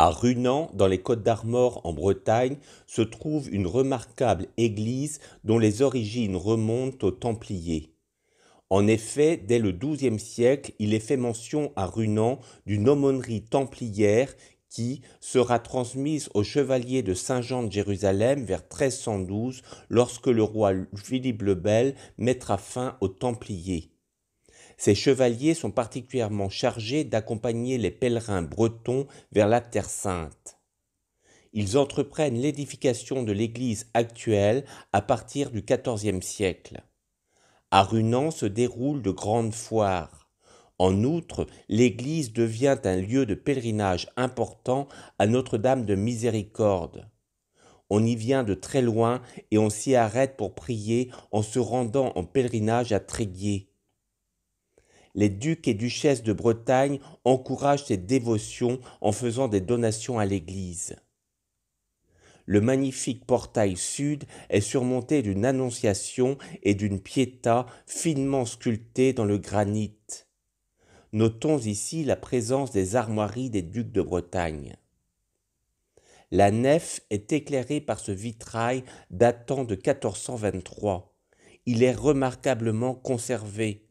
À Runan, dans les Côtes-d'Armor en Bretagne, se trouve une remarquable église dont les origines remontent aux Templiers. En effet, dès le XIIe siècle, il est fait mention à Runan d'une aumônerie templière qui sera transmise aux chevaliers de Saint-Jean de Jérusalem vers 1312 lorsque le roi Philippe le Bel mettra fin aux Templiers. Ces chevaliers sont particulièrement chargés d'accompagner les pèlerins bretons vers la Terre Sainte. Ils entreprennent l'édification de l'église actuelle à partir du XIVe siècle. À Runan se déroulent de grandes foires. En outre, l'église devient un lieu de pèlerinage important à Notre-Dame de Miséricorde. On y vient de très loin et on s'y arrête pour prier en se rendant en pèlerinage à Tréguier. Les ducs et duchesses de Bretagne encouragent cette dévotion en faisant des donations à l'église. Le magnifique portail sud est surmonté d'une annonciation et d'une piéta finement sculptée dans le granit. Notons ici la présence des armoiries des ducs de Bretagne. La nef est éclairée par ce vitrail datant de 1423. Il est remarquablement conservé.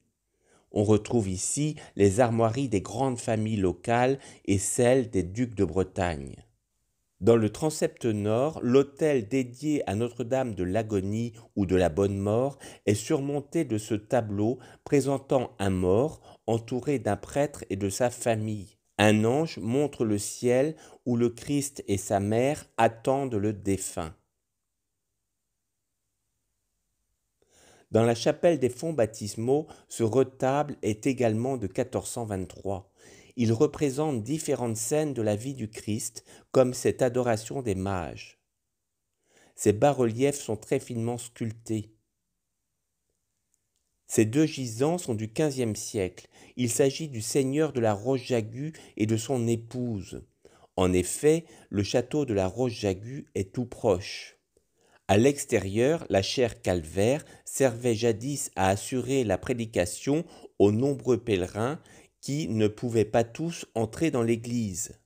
On retrouve ici les armoiries des grandes familles locales et celles des ducs de Bretagne. Dans le transept nord, l'autel dédié à Notre-Dame de l'Agonie ou de la Bonne Mort est surmonté de ce tableau présentant un mort entouré d'un prêtre et de sa famille. Un ange montre le ciel où le Christ et sa mère attendent le défunt. Dans la chapelle des fonts baptismaux, ce retable est également de 1423. Il représente différentes scènes de la vie du Christ, comme cette adoration des mages. Ces bas-reliefs sont très finement sculptés. Ces deux gisants sont du XVe siècle. Il s'agit du seigneur de la Roche-Jagu et de son épouse. En effet, le château de la Roche-Jagu est tout proche. À l'extérieur, la chaire calvaire servait jadis à assurer la prédication aux nombreux pèlerins qui ne pouvaient pas tous entrer dans l'église.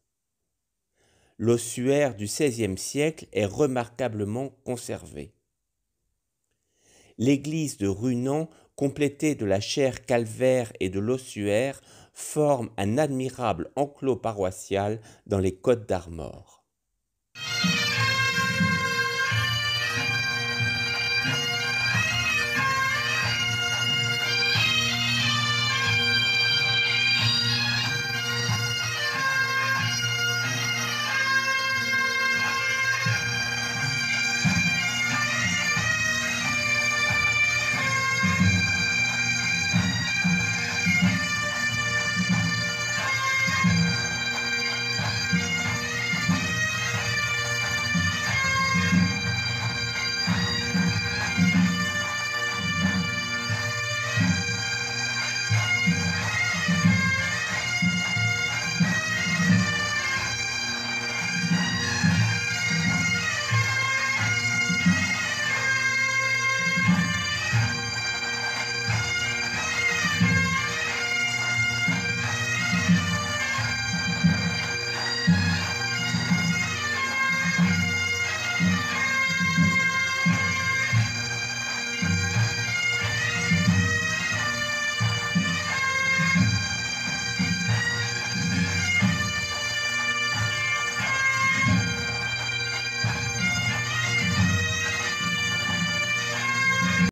L'ossuaire du XVIe siècle est remarquablement conservé. L'église de Runan, complétée de la chaire calvaire et de l'ossuaire, forme un admirable enclos paroissial dans les Côtes-d'Armor.